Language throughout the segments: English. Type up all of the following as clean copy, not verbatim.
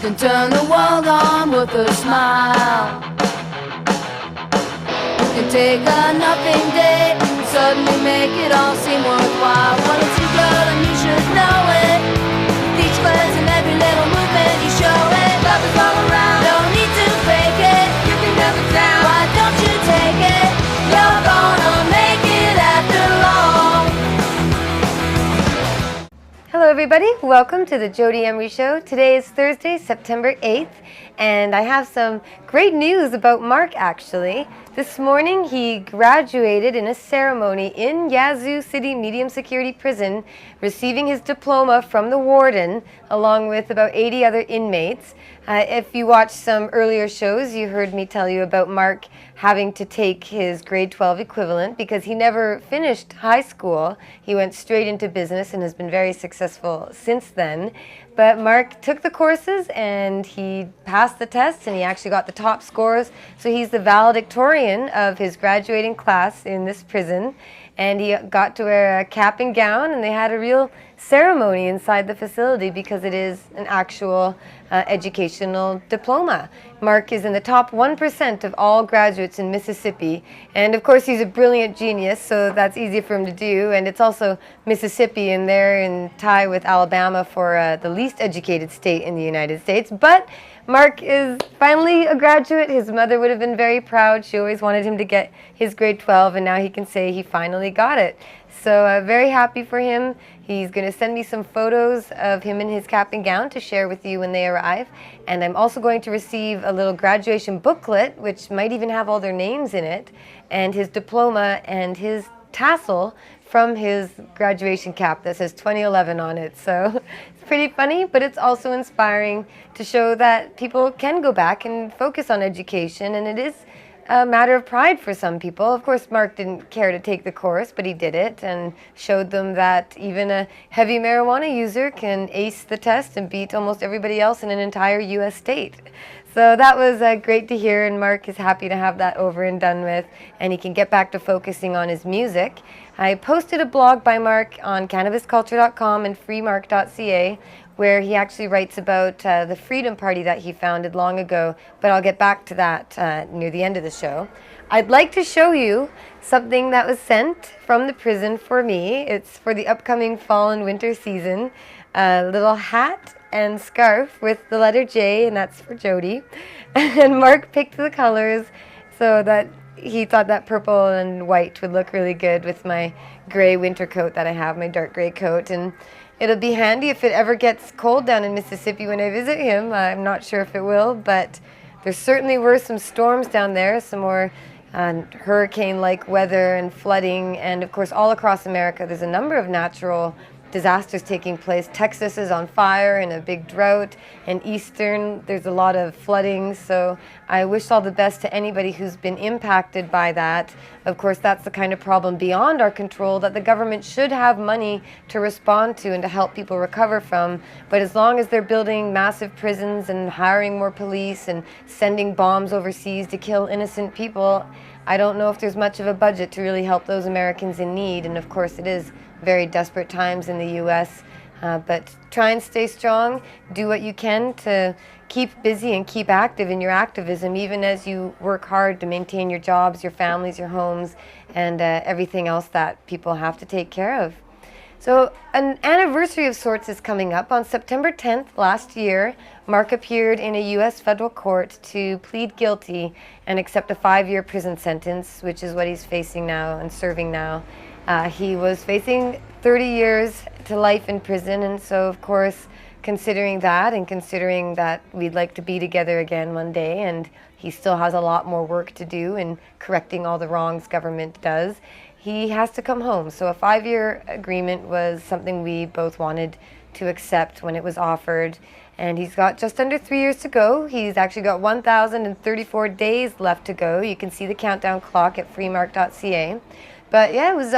can turn the world on with a smile. You can take a nothing day and suddenly make it all seem worthwhile. Well, it's your girl and you should know it. With each glance and every little movement you show it. Love is all around, don't need to fake it. You can never down, why don't you take it? You're gonna make it after all. Hello everybody, welcome to the Jodie Emery Show. Today is Thursday, September 8th, and I have some great news about Marc actually. This morning he graduated in a ceremony in Yazoo City Medium Security Prison, receiving his diploma from the warden along with about 80 other inmates. If you watched some earlier shows, you heard me tell you about Marc having to take his grade 12 equivalent because he never finished high school. He went straight into business and has been very successful since then. But Marc took the courses and he passed the tests and he actually got the top scores. So he's the valedictorian of his graduating class in this prison. And he got to wear a cap and gown, and they had a real ceremony inside the facility because it is an actual educational diploma. Marc is in the top 1% of all graduates in Mississippi, and of course he's a brilliant genius, so that's easy for him to do. And it's also Mississippi, and they're in tie with Alabama for the least educated state in the United States. But Marc is finally a graduate. His mother would have been very proud. She always wanted him to get his grade 12, and now he can say he finally got it. So very happy for him. He's going to send me some photos of him in his cap and gown to share with you when they arrive. And I'm also going to receive a little graduation booklet, which might even have all their names in it, and his diploma and his tassel from his graduation cap that says 2011 on it. So it's pretty funny, but it's also inspiring to show that people can go back and focus on education, and it is a matter of pride for some people. Of course, Marc didn't care to take the course, but he did it and showed them that even a heavy marijuana user can ace the test and beat almost everybody else in an entire U.S. state. So that was great to hear, and Marc is happy to have that over and done with, and he can get back to focusing on his music. I posted a blog by Marc on cannabisculture.com and freemarc.ca where he actually writes about the Freedom Party that he founded long ago, but I'll get back to that near the end of the show. I'd like to show you something that was sent from the prison for me. It's for the upcoming fall and winter season. A little hat and scarf with the letter J, and that's for Jodie. And Marc picked the colors so that he thought that purple and white would look really good with my gray winter coat that I have, my dark gray coat. And it'll be handy if it ever gets cold down in Mississippi when I visit him. I'm not sure if it will, but there certainly were some storms down there, some more hurricane-like weather and flooding, and of course all across America there's a number of natural disasters taking place. Texas is on fire in a big drought, and eastern there's a lot of flooding, so I wish all the best to anybody who's been impacted by that. Of course, that's the kind of problem beyond our control that the government should have money to respond to and to help people recover from, but as long as they're building massive prisons and hiring more police and sending bombs overseas to kill innocent people, I don't know if there's much of a budget to really help those Americans in need. And of course it is very desperate times in the U.S., but try and stay strong. Do what you can to keep busy and keep active in your activism, even as you work hard to maintain your jobs, your families, your homes, and everything else that people have to take care of. So an anniversary of sorts is coming up. On September 10th last year, Marc appeared in a U.S. federal court to plead guilty and accept a 5-year prison sentence, which is what he's facing now and serving now. He was facing 30 years to life in prison, and so of course considering that and considering that we'd like to be together again one day, and he still has a lot more work to do in correcting all the wrongs government does, he has to come home. So a 5-year agreement was something we both wanted to accept when it was offered, and he's got just under 3 years to go. He's actually got 1,034 days left to go. You can see the countdown clock at freemarc.ca. But yeah, it was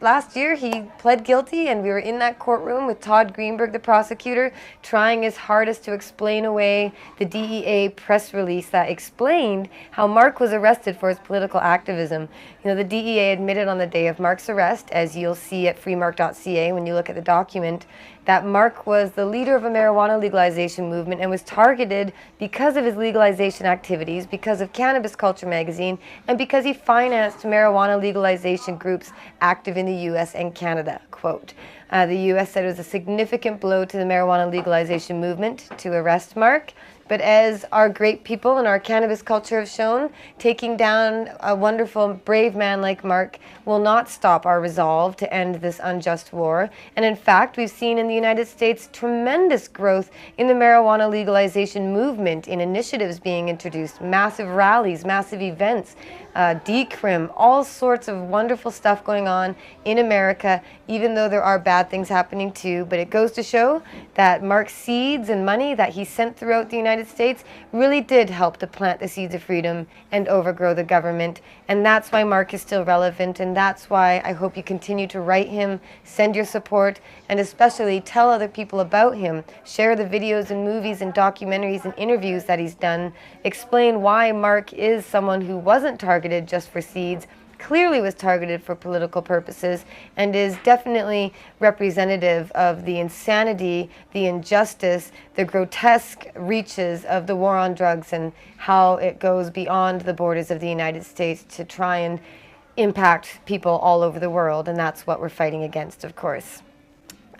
last year he pled guilty, and we were in that courtroom with Todd Greenberg, the prosecutor, trying his hardest to explain away the D.E.A. press release that explained how Marc was arrested for his political activism. You know, the DEA admitted on the day of Marc's arrest, as you'll see at freemarc.ca when you look at the document, that Marc was the leader of a marijuana legalization movement and was targeted because of his legalization activities, because of Cannabis Culture magazine, and because he financed marijuana legalization groups active in the U.S. and Canada. Quote, the U.S. said it was a significant blow to the marijuana legalization movement to arrest Marc. But as our great people and our cannabis culture have shown, taking down a wonderful, brave man like Marc will not stop our resolve to end this unjust war. And in fact, we've seen in the United States tremendous growth in the marijuana legalization movement, in initiatives being introduced, massive rallies, massive events, decrim, all sorts of wonderful stuff going on in America, even though there are bad things happening too. But it goes to show that Marc's seeds and money that he sent throughout the United States really did help to plant the seeds of freedom and overgrow the government. And that's why Marc is still relevant, and that's why I hope you continue to write him, send your support, and especially tell other people about him. Share the videos and movies and documentaries and interviews that he's done. Explain why Marc is someone who wasn't targeted just for seeds, clearly was targeted for political purposes, and is definitely representative of the insanity, the injustice, the grotesque reaches of the war on drugs and how it goes beyond the borders of the United States to try and impact people all over the world, and that's what we're fighting against, of course.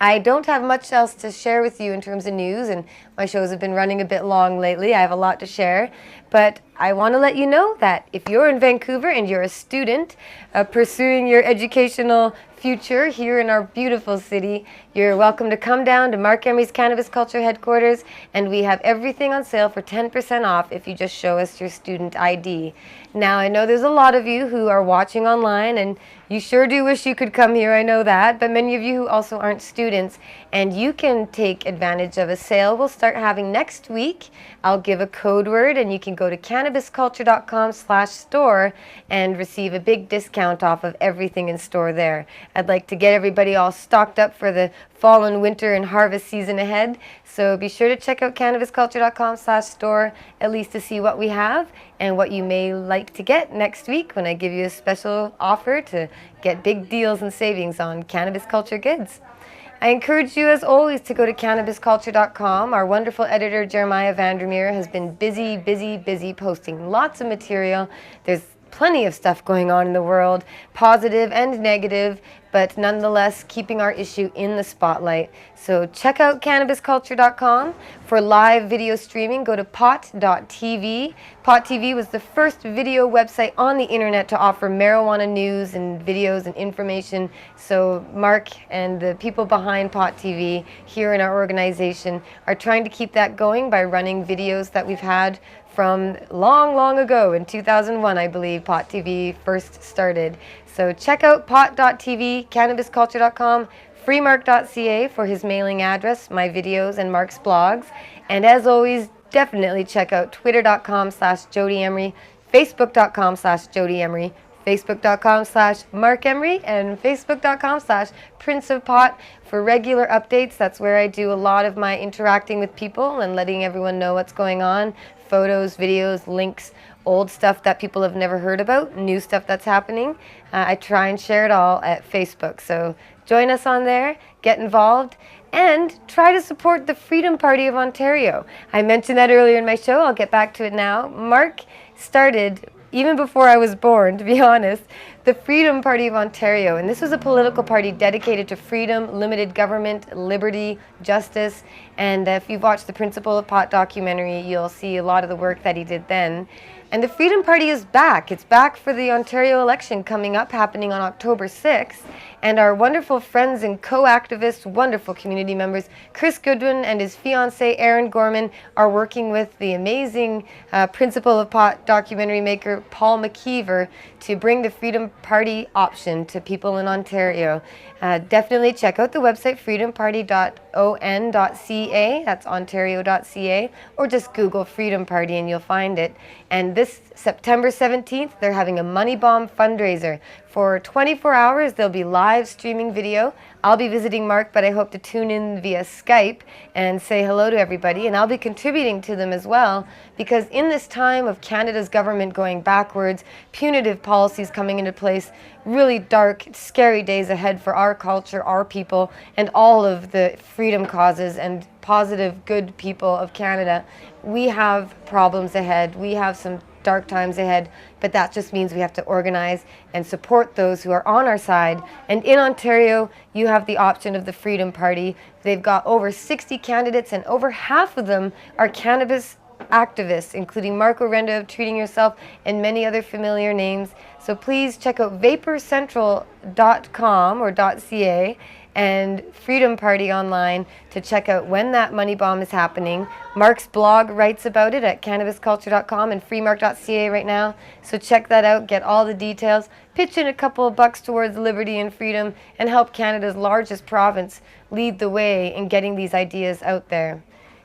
I don't have much else to share with you in terms of news, and my shows have been running a bit long lately. I have a lot to share, but I want to let you know that if you're in Vancouver and you're a student pursuing your educational future here in our beautiful city, you're welcome to come down to Marc Emery's Cannabis Culture headquarters, and we have everything on sale for 10% off if you just show us your student ID. Now, I know there's a lot of you who are watching online, and you sure do wish you could come here, I know that, but many of you who also aren't students, and you can take advantage of a sale we'll start having next week. I'll give a code word, and you can go to cannabisculture.com/store and receive a big discount off of everything in store there. I'd like to get everybody all stocked up for the fall and winter and harvest season ahead, so be sure to check out cannabisculture.com/store at least to see what we have and what you may like to get next week when I give you a special offer to get big deals and savings on cannabis culture goods. I encourage you, as always, to go to cannabisculture.com. Our wonderful editor, Jeremiah Vandermeer, has been busy posting lots of material. There's plenty of stuff going on in the world, positive and negative, but nonetheless keeping our issue in the spotlight. So check out cannabisculture.com. For live video streaming, go to pot.tv. Pot.tv was the first video website on the internet to offer marijuana news and videos and information. So Marc and the people behind Pot.tv here in our organization are trying to keep that going by running videos that we've had from long ago. In 2001, I believe, Pot.tv first started. So check out pot.tv, cannabisculture.com, freemarc.ca for his mailing address, my videos, and Marc's blogs. And as always, definitely check out twitter.com/Jodie Emery, facebook.com/Jodie Emery, facebook.com/Marc Emery, and facebook.com/Prince of Pot for regular updates. That's where I do a lot of my interacting with people and letting everyone know what's going on. Photos, videos, links, old stuff that people have never heard about, new stuff that's happening. I try and share it all at Facebook. So join us on there, get involved, and try to support the Freedom Party of Ontario. I mentioned that earlier in my show. I'll get back to it now. Marc started, even before I was born, to be honest, the Freedom Party of Ontario. And this was a political party dedicated to freedom, limited government, liberty, justice. And if you've watched the Principle of Pot documentary, you'll see a lot of the work that he did then. And the Freedom Party is back. It's back for the Ontario election coming up, happening on October 6th. And our wonderful friends and co-activists, wonderful community members, Chris Goodwin and his fiancée, Erin Gorman, are working with the amazing Principle of Pot documentary maker, Paul McKeever, to bring the Freedom Party option to people in Ontario. Definitely check out the website freedomparty.on.ca, that's ontario.ca, or just Google Freedom Party and you'll find it. And this September 17th, they're having a money bomb fundraiser. For 24 hours, they'll be live streaming video. I'll be visiting Marc, but I hope to tune in via Skype and say hello to everybody. And I'll be contributing to them as well, because in this time of Canada's government going backwards, punitive policies coming into place, really dark, scary days ahead for our culture, our people, and all of the freedom causes and positive, good people of Canada, we have problems ahead. We have some dark times ahead, but that just means we have to organize and support those who are on our side. And in Ontario, you have the option of the Freedom Party. They've got over 60 candidates, and over half of them are cannabis activists, including Marc Orenda of Treating Yourself and many other familiar names. So please check out vaporcentral.com or .ca and Freedom Party online to check out when that money bomb is happening. Marc's blog writes about it at cannabisculture.com and freemark.ca right now. So check that out, get all the details, pitch in a couple of bucks towards liberty and freedom, and help Canada's largest province lead the way in getting these ideas out there.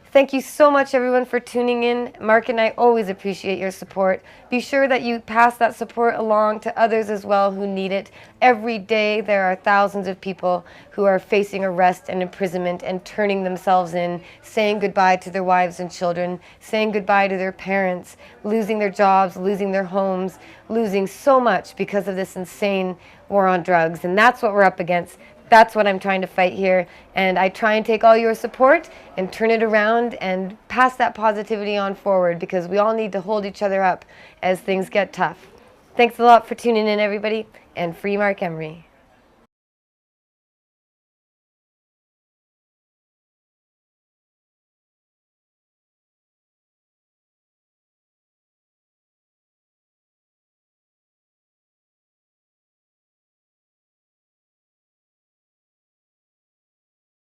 Thank you so much, everyone, for tuning in. Marc and I always appreciate your support. Be sure that you pass that support along to others as well who need it. Every day there are thousands of people who are facing arrest and imprisonment and turning themselves in, saying goodbye to their wives and children, saying goodbye to their parents, losing their jobs, losing their homes, losing so much because of this insane war on drugs. And that's what we're up against. That's what I'm trying to fight here, and I try and take all your support and turn it around and pass that positivity on forward, because we all need to hold each other up as things get tough. Thanks a lot for tuning in, everybody, and free Marc Emery.